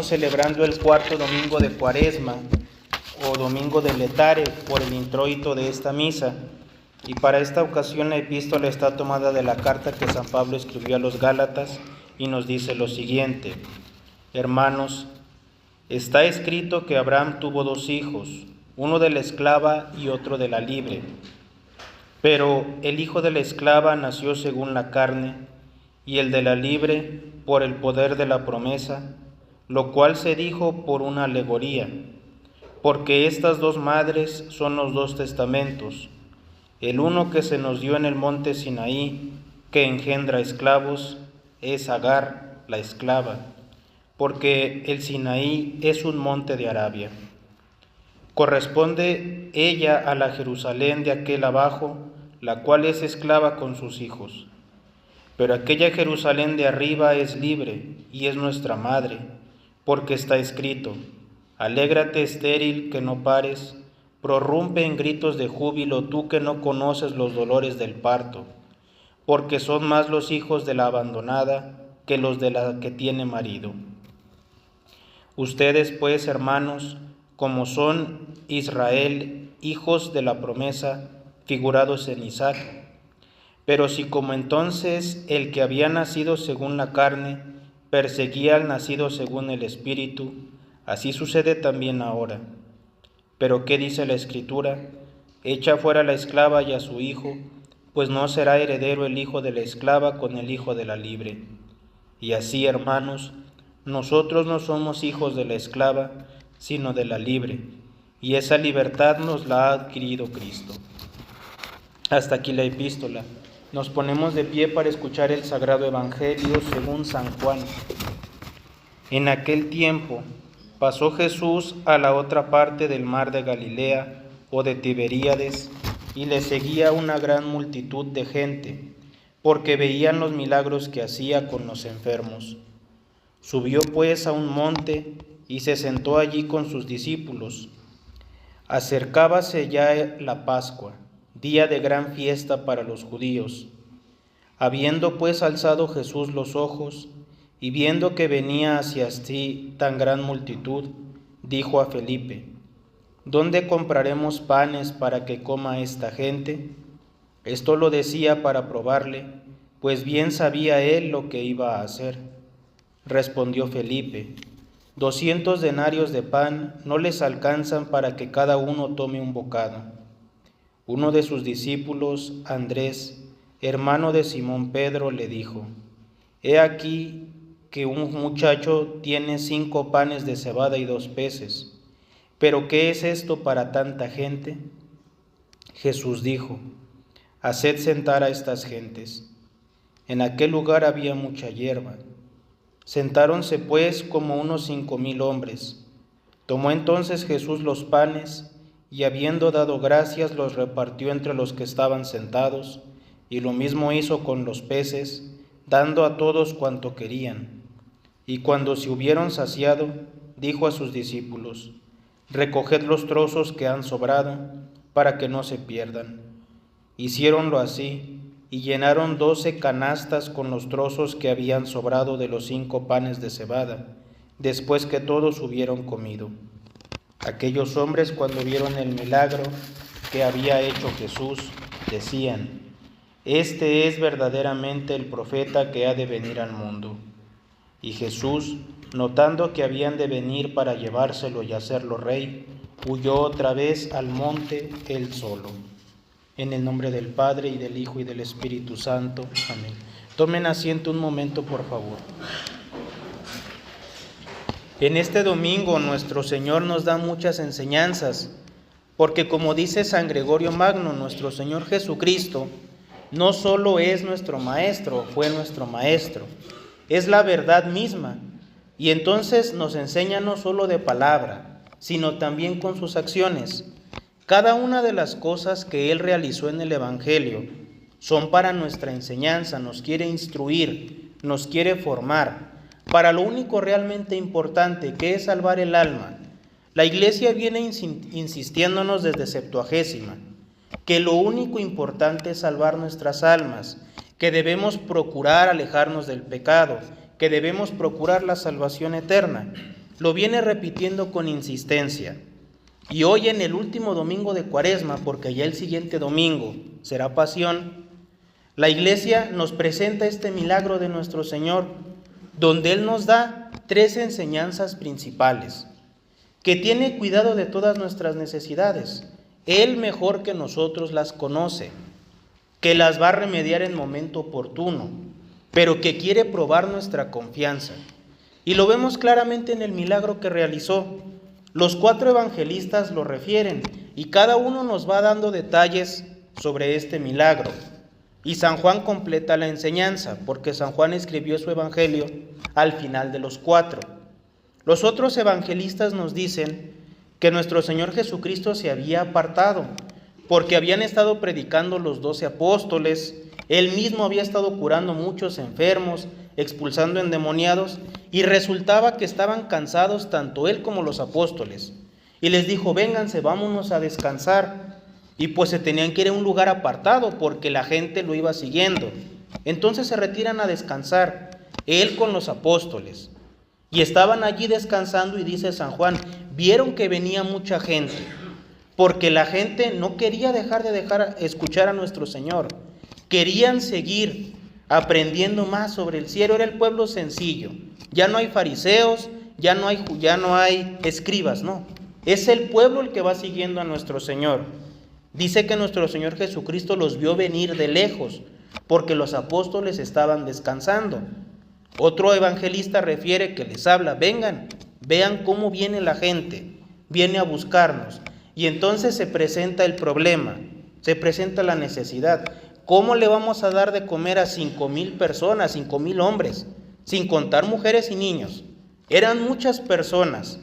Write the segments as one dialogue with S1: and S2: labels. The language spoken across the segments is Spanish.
S1: Celebrando el cuarto domingo de Cuaresma o domingo de Letare por el introito de esta misa, y para esta ocasión la epístola está tomada de la carta que San Pablo escribió a los Gálatas y nos dice lo siguiente: Hermanos, está escrito que Abraham tuvo dos hijos, uno de la esclava y otro de la libre. Pero el hijo de la esclava nació según la carne, y el de la libre por el poder de la promesa, lo cual se dijo por una alegoría, porque estas dos madres son los dos testamentos, el uno que se nos dio en el monte Sinaí, que engendra esclavos, es Agar, la esclava, porque el Sinaí es un monte de Arabia. Corresponde ella a la Jerusalén de aquel abajo, la cual es esclava con sus hijos. Pero aquella Jerusalén de arriba es libre y es nuestra madre, porque está escrito: alégrate estéril que no pares, prorrumpe en gritos de júbilo tú que no conoces los dolores del parto, porque son más los hijos de la abandonada que los de la que tiene marido. Ustedes pues, hermanos, como son Israel, hijos de la promesa, figurados en Isaac. Pero si como entonces el que había nacido según la carne perseguía al nacido según el Espíritu, así sucede también ahora. Pero ¿qué dice la Escritura? Echa fuera a la esclava y a su hijo, pues no será heredero el hijo de la esclava con el hijo de la libre. Y así, hermanos, nosotros no somos hijos de la esclava, sino de la libre, y esa libertad nos la ha adquirido Cristo. Hasta aquí la epístola. Nos ponemos de pie para escuchar el Sagrado Evangelio según San Juan. En aquel tiempo pasó Jesús a la otra parte del mar de Galilea o de Tiberíades, y le seguía una gran multitud de gente, porque veían los milagros que hacía con los enfermos. Subió pues a un monte y se sentó allí con sus discípulos. Acercábase ya la Pascua, día de gran fiesta para los judíos. Habiendo pues alzado Jesús los ojos, y viendo que venía hacia sí tan gran multitud, dijo a Felipe: ¿Dónde compraremos panes para que coma esta gente? Esto lo decía para probarle, pues bien sabía él lo que iba a hacer. Respondió Felipe: 200 denarios de pan no les alcanzan para que cada uno tome un bocado. Uno de sus discípulos, Andrés, hermano de Simón Pedro, le dijo: He aquí que un muchacho tiene 5 panes de cebada y 2 peces. ¿Pero qué es esto para tanta gente? Jesús dijo: Haced sentar a estas gentes. En aquel lugar había mucha hierba. Sentáronse pues como unos 5,000 hombres. Tomó entonces Jesús los panes, y habiendo dado gracias los repartió entre los que estaban sentados, y lo mismo hizo con los peces, dando a todos cuanto querían. Y cuando se hubieron saciado, dijo a sus discípulos: Recoged los trozos que han sobrado, para que no se pierdan. Hiciéronlo así, y llenaron 12 canastas con los trozos que habían sobrado de los 5 panes de cebada, después que todos hubieron comido. Aquellos hombres, cuando vieron el milagro que había hecho Jesús, decían: Este es verdaderamente el profeta que ha de venir al mundo. Y Jesús, notando que habían de venir para llevárselo y hacerlo rey, huyó otra vez al monte él solo. En el nombre del Padre, y del Hijo, y del Espíritu Santo. Amén. Tomen asiento un momento, por favor. En este domingo nuestro Señor nos da muchas enseñanzas, porque como dice San Gregorio Magno, nuestro Señor Jesucristo no solo es nuestro Maestro, fue nuestro Maestro, es la verdad misma, y entonces nos enseña no solo de palabra, sino también con sus acciones. Cada una de las cosas que Él realizó en el Evangelio son para nuestra enseñanza, nos quiere instruir, nos quiere formar, para lo único realmente importante, que es salvar el alma. La Iglesia viene insistiéndonos desde Septuagésima, que lo único importante es salvar nuestras almas, que debemos procurar alejarnos del pecado, que debemos procurar la salvación eterna. lo viene repitiendo con insistencia. Y hoy en el último domingo de Cuaresma, porque ya el siguiente domingo será Pasión, la Iglesia nos presenta este milagro de nuestro Señor, donde Él nos da 3 enseñanzas principales, que tiene cuidado de todas nuestras necesidades. Él mejor que nosotros las conoce, que las va a remediar en momento oportuno, pero que quiere probar nuestra confianza. Y lo vemos claramente en el milagro que realizó. Los 4 evangelistas lo refieren y cada uno nos va dando detalles sobre este milagro. Y San Juan completa la enseñanza, porque San Juan escribió su evangelio al final de los 4. Los otros evangelistas nos dicen que nuestro Señor Jesucristo se había apartado, porque habían estado predicando los 12 apóstoles, Él mismo había estado curando muchos enfermos, expulsando endemoniados, y resultaba que estaban cansados tanto Él como los apóstoles. Y les dijo, vénganse, vámonos a descansar. Y pues se tenían que ir a un lugar apartado, porque la gente lo iba siguiendo. Entonces se retiran a descansar, Él con los apóstoles. Y estaban allí descansando y dice San Juan, vieron que venía mucha gente, porque la gente no quería dejar escuchar a nuestro Señor. Querían seguir aprendiendo más sobre el cielo. Era el pueblo sencillo. Ya no hay fariseos, ya no hay escribas, no. Es el pueblo el que va siguiendo a nuestro Señor. Dice que nuestro Señor Jesucristo los vio venir de lejos, porque los apóstoles estaban descansando. Otro evangelista refiere que les habla, vengan, vean cómo viene la gente, viene a buscarnos. Y entonces se presenta el problema, se presenta la necesidad. ¿Cómo le vamos a dar de comer a 5,000 personas, 5,000 hombres, sin contar mujeres y niños? Eran muchas personas.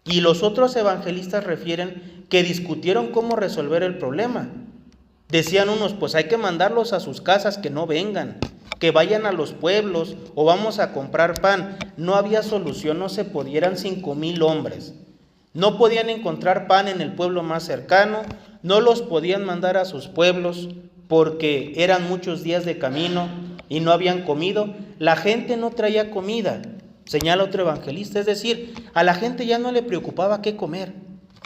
S1: Y los otros evangelistas refieren que discutieron cómo resolver el problema. Decían unos, pues hay que mandarlos a sus casas, que no vengan, que vayan a los pueblos o vamos a comprar pan. No había solución, no se podía, eran 5,000 hombres. No podían encontrar pan en el pueblo más cercano, no los podían mandar a sus pueblos porque eran muchos días de camino y no habían comido. La gente no traía comida, señala otro evangelista, es decir, a la gente ya no le preocupaba qué comer.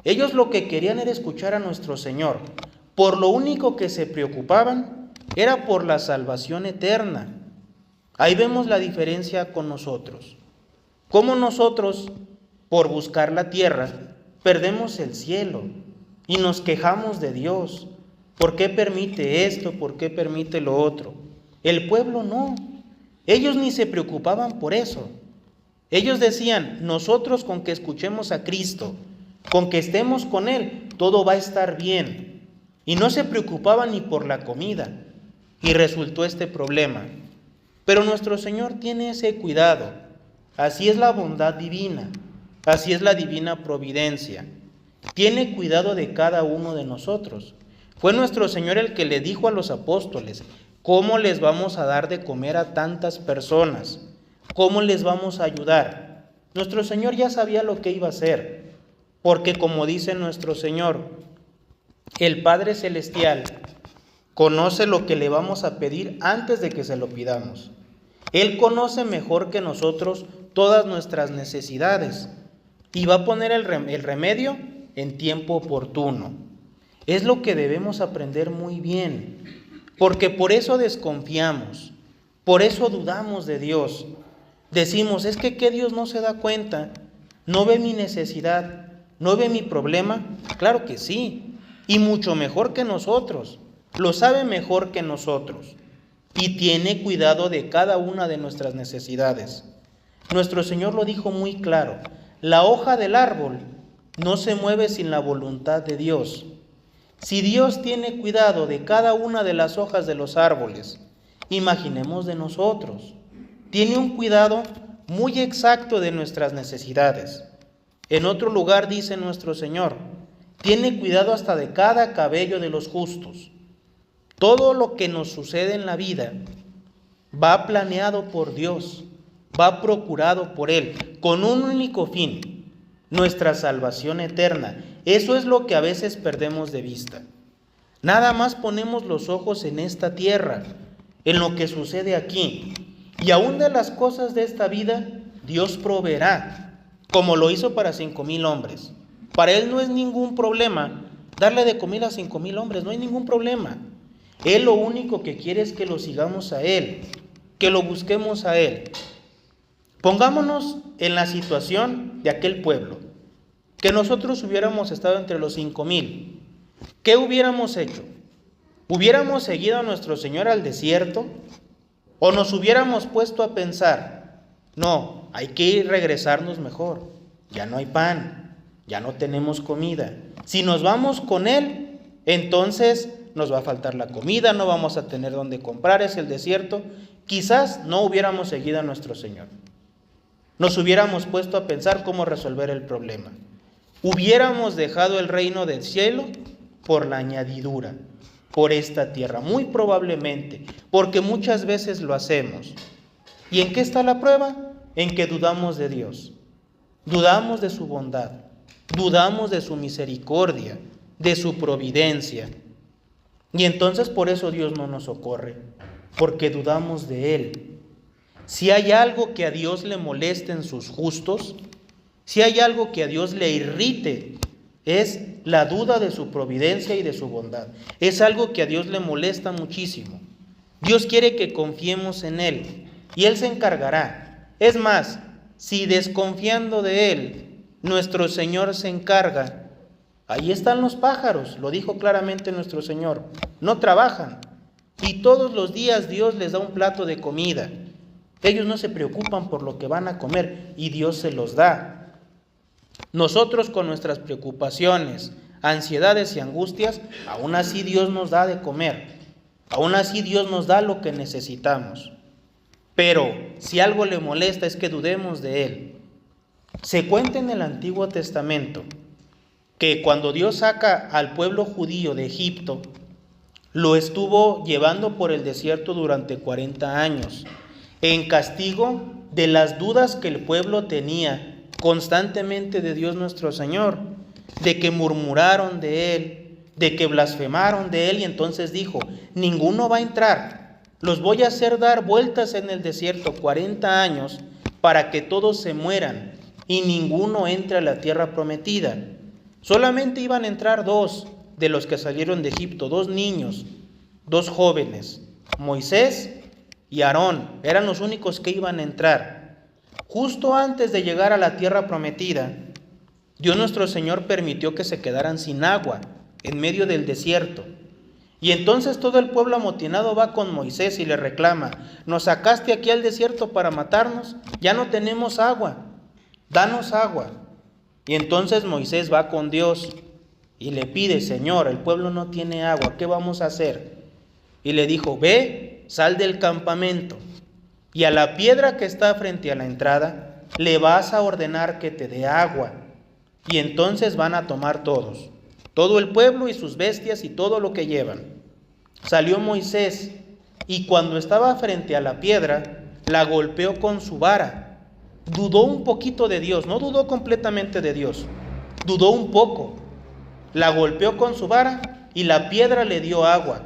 S1: Ellos lo que querían era escuchar a nuestro Señor. Por lo único que se preocupaban era por la salvación eterna. Ahí vemos la diferencia con nosotros. Cómo nosotros, por buscar la tierra, perdemos el cielo y nos quejamos de Dios. ¿Por qué permite esto? ¿Por qué permite lo otro? El pueblo no. Ellos ni se preocupaban por eso. Ellos decían, nosotros con que escuchemos a Cristo, con que estemos con Él, todo va a estar bien. Y no se preocupaban ni por la comida. Y resultó este problema. Pero nuestro Señor tiene ese cuidado. Así es la bondad divina. Así es la divina providencia. Tiene cuidado de cada uno de nosotros. Fue nuestro Señor el que le dijo a los apóstoles, ¿cómo les vamos a dar de comer a tantas personas? ¿Cómo les vamos a ayudar? Nuestro Señor ya sabía lo que iba a hacer, porque como dice nuestro Señor, el Padre Celestial conoce lo que le vamos a pedir antes de que se lo pidamos. Él conoce mejor que nosotros todas nuestras necesidades y va a poner el remedio en tiempo oportuno. Es lo que debemos aprender muy bien, porque por eso desconfiamos, por eso dudamos de Dios. Decimos, es que ¿qué Dios no se da cuenta? ¿No ve mi necesidad? ¿No ve mi problema? Claro que sí, y mucho mejor que nosotros. Lo sabe mejor que nosotros y tiene cuidado de cada una de nuestras necesidades. Nuestro Señor lo dijo muy claro, la hoja del árbol no se mueve sin la voluntad de Dios. Si Dios tiene cuidado de cada una de las hojas de los árboles, imaginemos de nosotros. Tiene un cuidado muy exacto de nuestras necesidades. En otro lugar dice nuestro Señor, tiene cuidado hasta de cada cabello de los justos. Todo lo que nos sucede en la vida va planeado por Dios, va procurado por Él, con un único fin, nuestra salvación eterna. Eso es lo que a veces perdemos de vista. Nada más ponemos los ojos en esta tierra, en lo que sucede aquí. Y aún de las cosas de esta vida, Dios proveerá. como lo hizo para 5,000 hombres. Para Él no es ningún problema darle de comer a 5,000 hombres, no hay ningún problema. Él lo único que quiere es que lo sigamos a Él, que lo busquemos a Él. Pongámonos en la situación de aquel pueblo, que nosotros hubiéramos estado entre los 5,000. ¿Qué hubiéramos hecho? ¿Hubiéramos seguido a nuestro Señor al desierto? ¿O nos hubiéramos puesto a pensar, no, hay que regresarnos mejor, ya no hay pan, ya no tenemos comida? Si nos vamos con Él, entonces nos va a faltar la comida, no vamos a tener dónde comprar, es el desierto. Quizás no hubiéramos seguido a nuestro Señor. Nos hubiéramos puesto a pensar cómo resolver el problema. Hubiéramos dejado el reino del cielo por la añadidura, por esta tierra, muy probablemente, porque muchas veces lo hacemos. ¿Y en qué está la prueba? En que dudamos de Dios, dudamos de su bondad, dudamos de su misericordia, de su providencia. Y entonces por eso Dios no nos socorre, porque dudamos de Él. Si hay algo que a Dios le moleste en sus justos, si hay algo que a Dios le irrite, es la duda de su providencia y de su bondad. Es algo que a Dios le molesta muchísimo. Dios quiere que confiemos en Él y Él se encargará. Es más, si desconfiando de Él, nuestro Señor se encarga, ahí están los pájaros, lo dijo claramente nuestro Señor, no trabajan y todos los días Dios les da un plato de comida. Ellos no se preocupan por lo que van a comer y Dios se los da. Nosotros con nuestras preocupaciones, ansiedades y angustias, aún así Dios nos da de comer, aún así Dios nos da lo que necesitamos. Pero si algo le molesta es que dudemos de Él. Se cuenta en el Antiguo Testamento que cuando Dios saca al pueblo judío de Egipto, lo estuvo llevando por el desierto durante 40 años, en castigo de las dudas que el pueblo tenía constantemente de Dios nuestro Señor, de que murmuraron de Él, de que blasfemaron de Él, y entonces dijo, ninguno va a entrar, los voy a hacer dar vueltas en el desierto 40 años para que todos se mueran y ninguno entre a la tierra prometida. Solamente iban a entrar 2 de los que salieron de Egipto, 2 niños, 2 jóvenes, Moisés y Aarón, eran los únicos que iban a entrar. Justo antes de llegar a la tierra prometida, Dios nuestro Señor permitió que se quedaran sin agua en medio del desierto. Y entonces todo el pueblo amotinado va con Moisés y le reclama, nos sacaste aquí al desierto para matarnos, ya no tenemos agua, danos agua. Y entonces Moisés va con Dios y le pide, Señor, el pueblo no tiene agua, ¿qué vamos a hacer? Y le dijo, ve, sal del campamento y a la piedra que está frente a la entrada le vas a ordenar que te dé agua. Y entonces van a tomar todos, todo el pueblo y sus bestias y todo lo que llevan. Salió Moisés y cuando estaba frente a la piedra, la golpeó con su vara. Dudó un poquito de Dios, no dudó completamente de Dios, dudó un poco. La golpeó con su vara y la piedra le dio agua.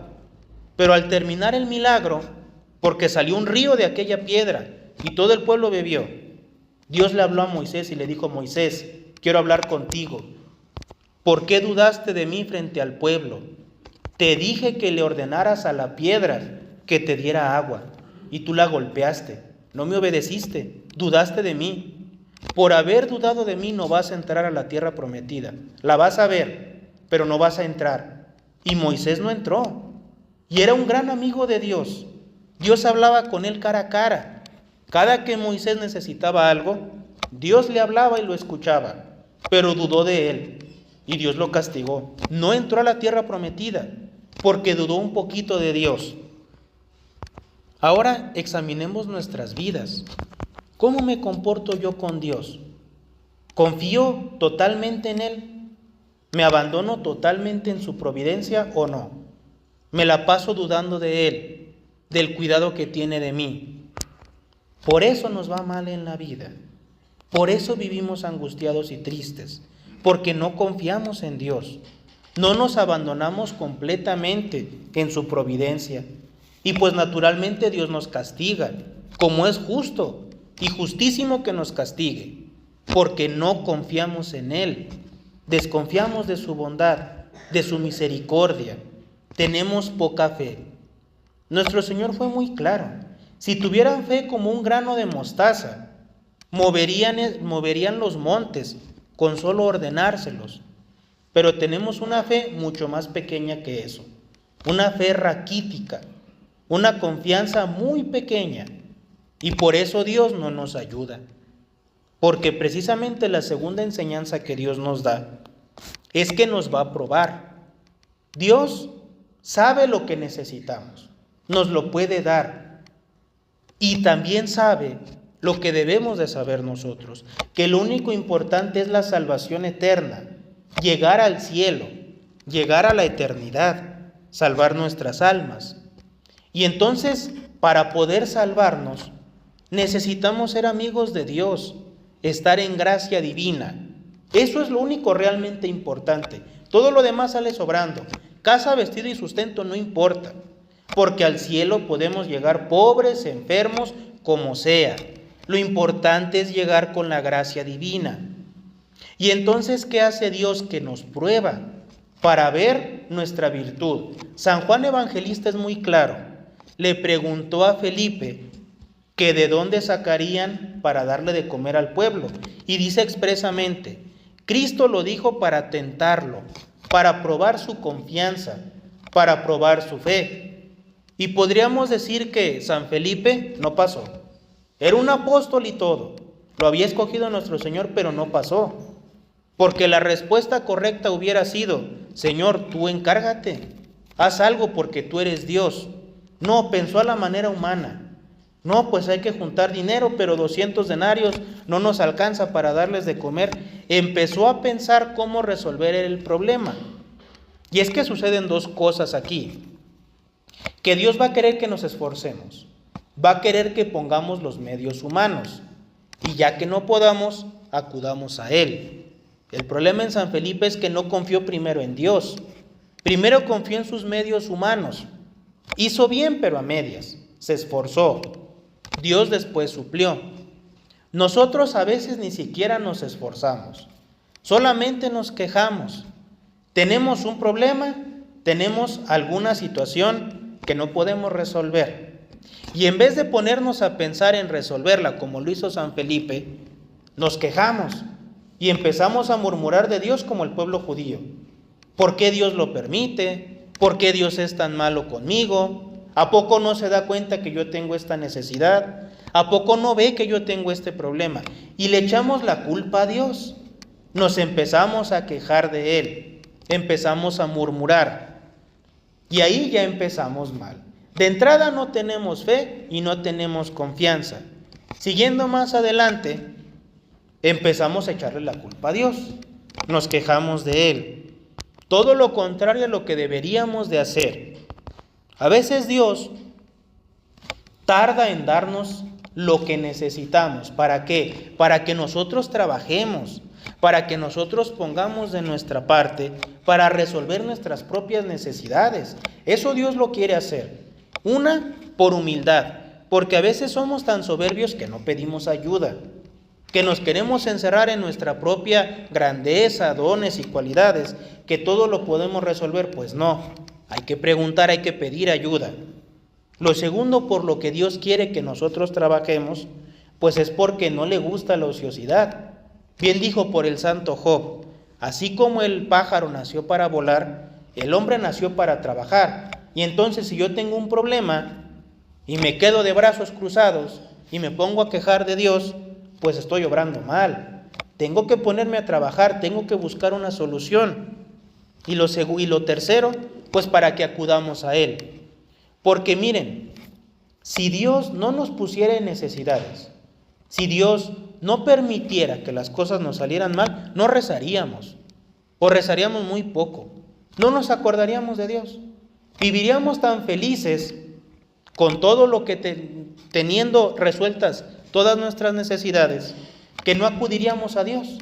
S1: Pero al terminar el milagro, porque salió un río de aquella piedra y todo el pueblo bebió, Dios le habló a Moisés y le dijo, Moisés, quiero hablar contigo. ¿Por qué dudaste de mí frente al pueblo? Te dije que le ordenaras a la piedra que te diera agua y tú la golpeaste, no me obedeciste, dudaste de mí. Por haber dudado de mí no vas a entrar a la tierra prometida, la vas a ver, pero no vas a entrar. Y Moisés no entró y era un gran amigo de Dios. Dios hablaba con él cara a cara. Cada que Moisés necesitaba algo, Dios le hablaba y lo escuchaba, pero dudó de él y Dios lo castigó. No entró a la tierra prometida porque dudó un poquito de Dios. Ahora examinemos nuestras vidas. ¿Cómo me comporto yo con Dios? ¿Confío totalmente en Él? ¿Me abandono totalmente en su providencia o no? ¿Me la paso dudando de Él, del cuidado que tiene de mí? Por eso nos va mal en la vida. Por eso vivimos angustiados y tristes, porque no confiamos en Dios. No nos abandonamos completamente en su providencia. Y pues naturalmente Dios nos castiga, como es justo y justísimo que nos castigue. porque no confiamos en Él, desconfiamos de su bondad, de su misericordia, tenemos poca fe. Nuestro Señor fue muy claro: si tuvieran fe como un grano de mostaza, moverían los montes con solo ordenárselos. Pero tenemos una fe mucho más pequeña que eso, una fe raquítica, una confianza muy pequeña, y por eso Dios no nos ayuda. Porque precisamente la segunda enseñanza que Dios nos da es que nos va a probar. Dios sabe lo que necesitamos, nos lo puede dar, y también sabe lo que debemos de saber nosotros, que lo único importante es la salvación eterna, llegar al cielo, llegar a la eternidad, salvar nuestras almas. Y entonces, para poder salvarnos, necesitamos ser amigos de Dios, estar en gracia divina. Eso es lo único realmente importante. Todo lo demás sale sobrando. Casa, vestido y sustento no importa, porque al cielo podemos llegar pobres, enfermos, como sea. Lo importante es llegar con la gracia divina. Y entonces, ¿qué hace Dios? Que nos prueba para ver nuestra virtud. San Juan Evangelista es muy claro. Le preguntó a Felipe que de dónde sacarían para darle de comer al pueblo. Y dice expresamente: Cristo lo dijo para tentarlo, para probar su confianza, para probar su fe. Y podríamos decir que San Felipe no pasó. Era un apóstol y todo. Lo había escogido nuestro Señor, pero no pasó. Porque la respuesta correcta hubiera sido: Señor, tú encárgate, haz algo porque tú eres Dios. No, pensó a la manera humana. No, pues hay que juntar dinero, pero 200 denarios no nos alcanza para darles de comer. Empezó a pensar cómo resolver el problema. Y es que suceden dos cosas aquí. Que Dios va a querer que nos esforcemos, va a querer que pongamos los medios humanos, y ya que no podamos, acudamos a Él. El problema en San Felipe es que no confió primero en Dios. Primero confió en sus medios humanos. Hizo bien, pero a medias. Se esforzó. Dios después suplió. Nosotros a veces ni siquiera nos esforzamos. Solamente nos quejamos. Tenemos un problema, tenemos alguna situación que no podemos resolver. Y en vez de ponernos a pensar en resolverla como lo hizo San Felipe, nos quejamos y empezamos a murmurar de Dios como el pueblo judío. ¿Por qué Dios lo permite? ¿Por qué Dios es tan malo conmigo? ¿A poco no se da cuenta que yo tengo esta necesidad? ¿A poco no ve que yo tengo este problema? Y le echamos la culpa a Dios. Nos empezamos a quejar de Él. Empezamos a murmurar. Y ahí ya empezamos mal. De entrada no tenemos fe y no tenemos confianza. Siguiendo más adelante, empezamos a echarle la culpa a Dios. Nos quejamos de Él. Todo lo contrario a lo que deberíamos de hacer. A veces Dios tarda en darnos lo que necesitamos. ¿Para qué? Para que nosotros trabajemos, para que nosotros pongamos de nuestra parte para resolver nuestras propias necesidades. Eso Dios lo quiere hacer. Una, por humildad, porque a veces somos tan soberbios que no pedimos ayuda, que nos queremos encerrar en nuestra propia grandeza, dones y cualidades, que todo lo podemos resolver. Pues no, hay que preguntar, hay que pedir ayuda. Lo segundo, por lo que Dios quiere que nosotros trabajemos, pues es porque no le gusta la ociosidad. Bien dijo por el santo Job: así como el pájaro nació para volar, el hombre nació para trabajar. Y entonces, si yo tengo un problema y me quedo de brazos cruzados y me pongo a quejar de Dios, pues estoy obrando mal. Tengo que ponerme a trabajar, tengo que buscar una solución. Y lo tercero, pues para que acudamos a Él. Porque miren, si Dios no nos pusiera en necesidades, si Dios no permitiera que las cosas nos salieran mal, no rezaríamos, o rezaríamos muy poco, no nos acordaríamos de Dios. Viviríamos tan felices con todo lo que teniendo resueltas todas nuestras necesidades, que no acudiríamos a Dios.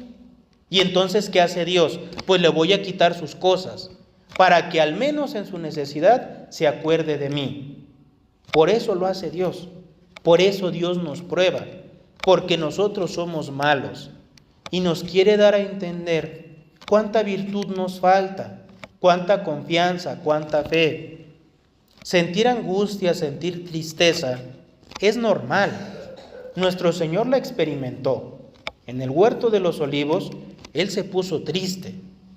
S1: Y entonces, ¿qué hace Dios? Pues le voy a quitar sus cosas, para que al menos en su necesidad se acuerde de mí. Por eso lo hace Dios, por eso Dios nos prueba, porque nosotros somos malos. y nos quiere dar a entender cuánta virtud nos falta, cuánta confianza, cuánta fe. Sentir angustia, sentir tristeza es normal. Nuestro Señor la experimentó. En el huerto de los olivos, Él se puso triste,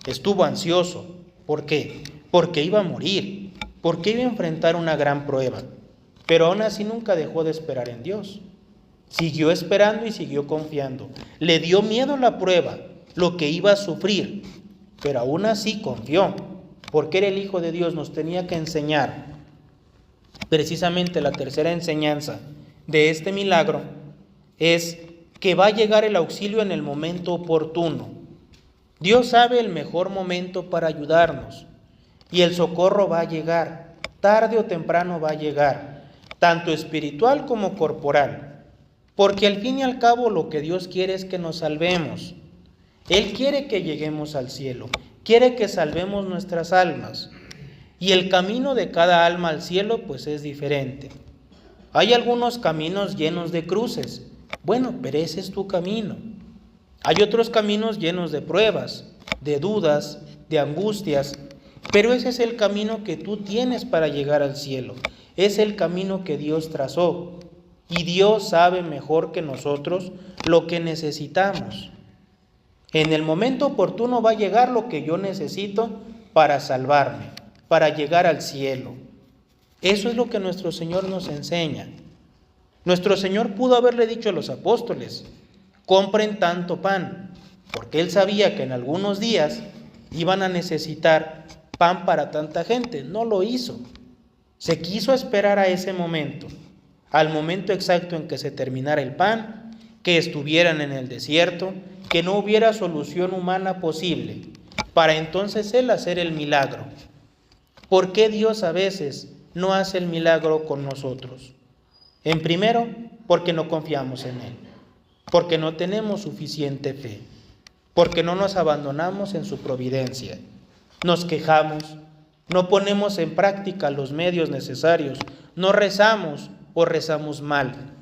S1: estuvo ansioso. ¿Por qué? Porque iba a morir, porque iba a enfrentar una gran prueba. Pero aún así nunca dejó de esperar en Dios. Siguió esperando y siguió confiando. Le dio miedo la prueba, lo que iba a sufrir, pero aún así confió, porque era el Hijo de Dios. Nos tenía que enseñar. Precisamente la tercera enseñanza de este milagro es que va a llegar el auxilio en el momento oportuno. Dios sabe el mejor momento para ayudarnos y el socorro va a llegar, tarde o temprano va a llegar, tanto espiritual como corporal, porque al fin y al cabo lo que Dios quiere es que nos salvemos. Él quiere que lleguemos al cielo, quiere que salvemos nuestras almas, y el camino de cada alma al cielo pues es diferente. Hay algunos caminos llenos de cruces, bueno, pero ese es tu camino. Hay otros caminos llenos de pruebas, de dudas, de angustias, pero ese es el camino que tú tienes para llegar al cielo. Es el camino que Dios trazó, y Dios sabe mejor que nosotros lo que necesitamos. En el momento oportuno va a llegar lo que yo necesito para salvarme, para llegar al cielo. Eso es lo que nuestro Señor nos enseña. Nuestro Señor pudo haberle dicho a los apóstoles: compren tanto pan, porque Él sabía que en algunos días iban a necesitar pan para tanta gente. No lo hizo. Se quiso esperar a ese momento, al momento exacto en que se terminara el pan, que estuvieran en el desierto, que no hubiera solución humana posible, para entonces Él hacer el milagro. ¿Por qué Dios a veces no hace el milagro con nosotros? En primero, porque no confiamos en Él, porque no tenemos suficiente fe, porque no nos abandonamos en su providencia. Nos quejamos, no ponemos en práctica los medios necesarios, no rezamos o rezamos mal,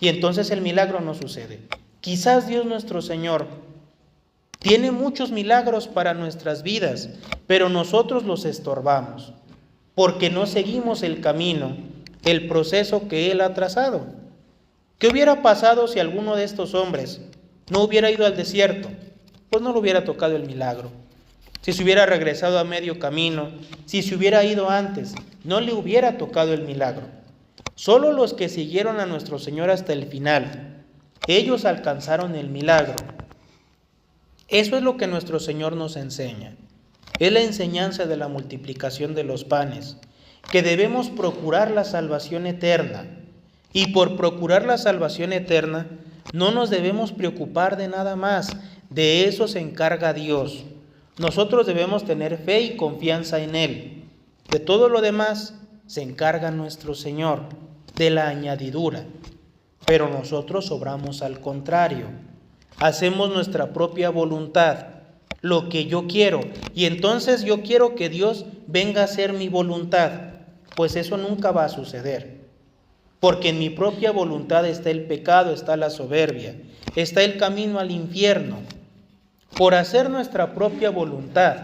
S1: y entonces el milagro no sucede. Quizás Dios nuestro Señor tiene muchos milagros para nuestras vidas, pero nosotros los estorbamos, porque no seguimos el camino, el proceso que Él ha trazado. ¿Qué hubiera pasado si alguno de estos hombres no hubiera ido al desierto? Pues no le hubiera tocado el milagro. Si se hubiera regresado a medio camino, si se hubiera ido antes, no le hubiera tocado el milagro. Solo los que siguieron a nuestro Señor hasta el final, ellos alcanzaron el milagro. Eso es lo que nuestro Señor nos enseña. Es la enseñanza de la multiplicación de los panes, que debemos procurar la salvación eterna. Y por procurar la salvación eterna, no nos debemos preocupar de nada más. De eso se encarga Dios. Nosotros debemos tener fe y confianza en Él. De todo lo demás se encarga nuestro Señor, de la añadidura. Pero nosotros obramos al contrario. Hacemos nuestra propia voluntad, lo que yo quiero. Y entonces yo quiero que Dios venga a hacer mi voluntad. Pues eso nunca va a suceder. Porque en mi propia voluntad está el pecado, está la soberbia, está el camino al infierno. Por hacer nuestra propia voluntad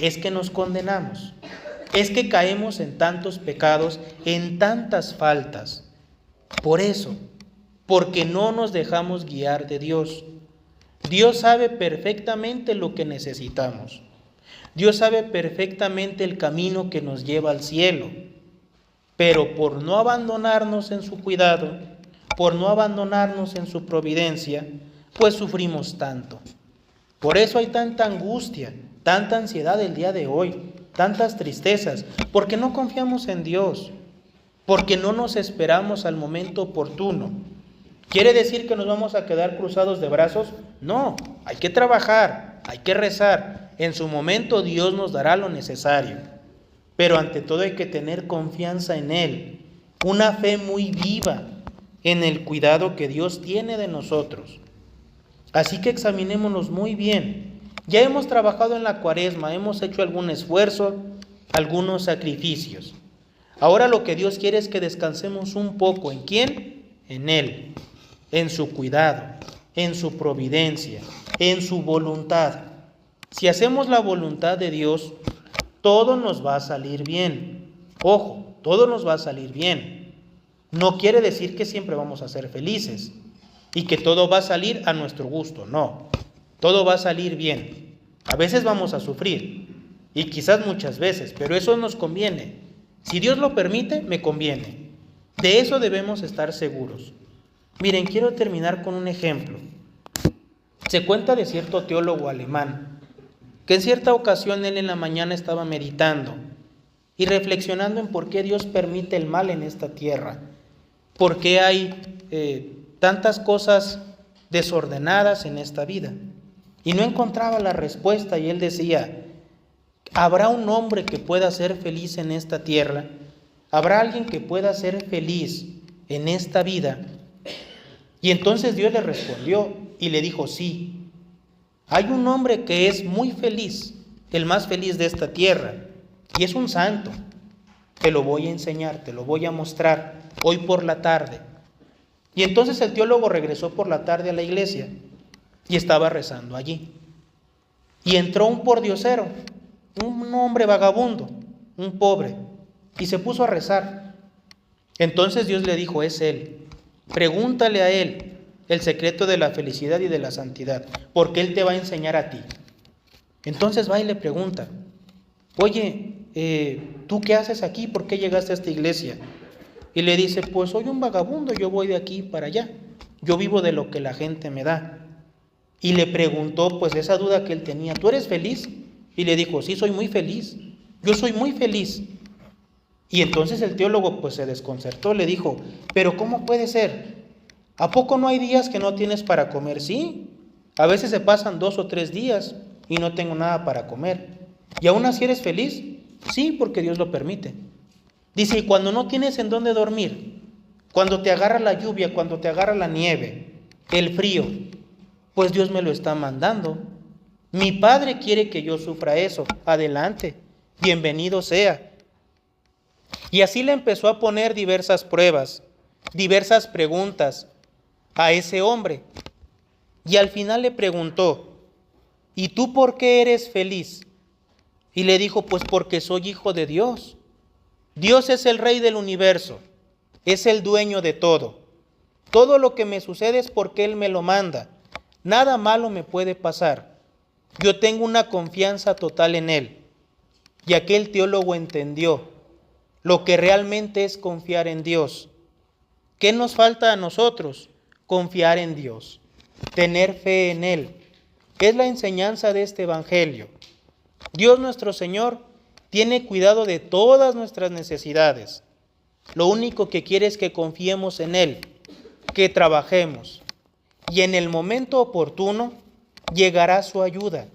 S1: es que nos condenamos, es que caemos en tantos pecados, en tantas faltas. Por eso, porque no nos dejamos guiar de Dios. Dios sabe perfectamente lo que necesitamos. Dios sabe perfectamente el camino que nos lleva al cielo. Pero por no abandonarnos en su cuidado, por no abandonarnos en su providencia, pues sufrimos tanto. Por eso hay tanta angustia, tanta ansiedad el día de hoy, tantas tristezas, porque no confiamos en Dios, porque no nos esperamos al momento oportuno. ¿Quiere decir que nos vamos a quedar cruzados de brazos? No, hay que trabajar, hay que rezar. En su momento Dios nos dará lo necesario. Pero ante todo hay que tener confianza en Él, una fe muy viva en el cuidado que Dios tiene de nosotros. Así que examinémonos muy bien. Ya hemos trabajado en la Cuaresma, hemos hecho algún esfuerzo, algunos sacrificios. Ahora lo que Dios quiere es que descansemos un poco. ¿En quién? En Él, en su cuidado. en su providencia, en su voluntad. Si hacemos la voluntad de Dios, todo nos va a salir bien. Ojo, todo nos va a salir bien. No quiere decir que siempre vamos a ser felices y que todo va a salir a nuestro gusto. No, todo va a salir bien. A veces vamos a sufrir y quizás muchas veces, pero eso nos conviene. Si Dios lo permite, me conviene. De eso debemos estar seguros. Miren, quiero terminar con un ejemplo. Se cuenta de cierto teólogo alemán que en cierta ocasión él en la mañana estaba meditando y reflexionando en por qué Dios permite el mal en esta tierra, por qué hay tantas cosas desordenadas en esta vida. Y no encontraba la respuesta y él decía, ¿habrá un hombre que pueda ser feliz en esta tierra? ¿Habrá alguien que pueda ser feliz en esta vida? Y entonces Dios le respondió y le dijo, sí, hay un hombre que es muy feliz, el más feliz de esta tierra, y es un santo. Te lo voy a enseñar, te lo voy a mostrar hoy por la tarde. Y entonces el teólogo regresó por la tarde a la iglesia y estaba rezando allí. Y entró un pordiosero, un hombre vagabundo, un pobre, y se puso a rezar. Entonces Dios le dijo, es él. Pregúntale a él el secreto de la felicidad y de la santidad, porque él te va a enseñar a ti. Entonces va y le pregunta, oye, ¿tú qué haces aquí? ¿Por qué llegaste a esta iglesia? Y le dice, pues soy un vagabundo, yo voy de aquí para allá, yo vivo de lo que la gente me da. Y le preguntó, pues esa duda que él tenía, ¿tú eres feliz? Y le dijo, sí, soy muy feliz, yo soy muy feliz. Y entonces el teólogo pues se desconcertó, le dijo, pero ¿cómo puede ser? ¿A poco no hay días que no tienes para comer? Sí, a veces se pasan 2 o 3 días y no tengo nada para comer. ¿Y aún así eres feliz? Sí, porque Dios lo permite. Dice, y cuando no tienes en dónde dormir, cuando te agarra la lluvia, cuando te agarra la nieve, el frío, pues Dios me lo está mandando. Mi Padre quiere que yo sufra eso. Adelante, bienvenido sea. Y así le empezó a poner diversas pruebas, diversas preguntas a ese hombre. Y al final le preguntó, ¿y tú por qué eres feliz? Y le dijo, pues porque soy hijo de Dios. Dios es el rey del universo, es el dueño de todo. Todo lo que me sucede es porque Él me lo manda. Nada malo me puede pasar. Yo tengo una confianza total en Él. Y aquel teólogo entendió lo que realmente es confiar en Dios. ¿Qué nos falta a nosotros? Confiar en Dios, tener fe en Él. Es la enseñanza de este evangelio. Dios nuestro Señor tiene cuidado de todas nuestras necesidades. Lo único que quiere es que confiemos en Él, que trabajemos. Y en el momento oportuno llegará su ayuda,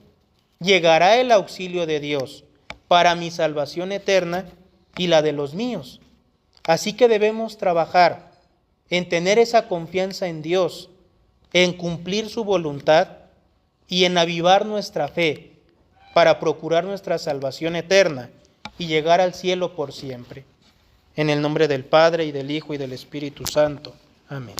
S1: llegará el auxilio de Dios para mi salvación eterna y la de los míos. Así que debemos trabajar en tener esa confianza en Dios, en cumplir su voluntad y en avivar nuestra fe para procurar nuestra salvación eterna y llegar al cielo por siempre. En el nombre del Padre, y del Hijo, y del Espíritu Santo. Amén.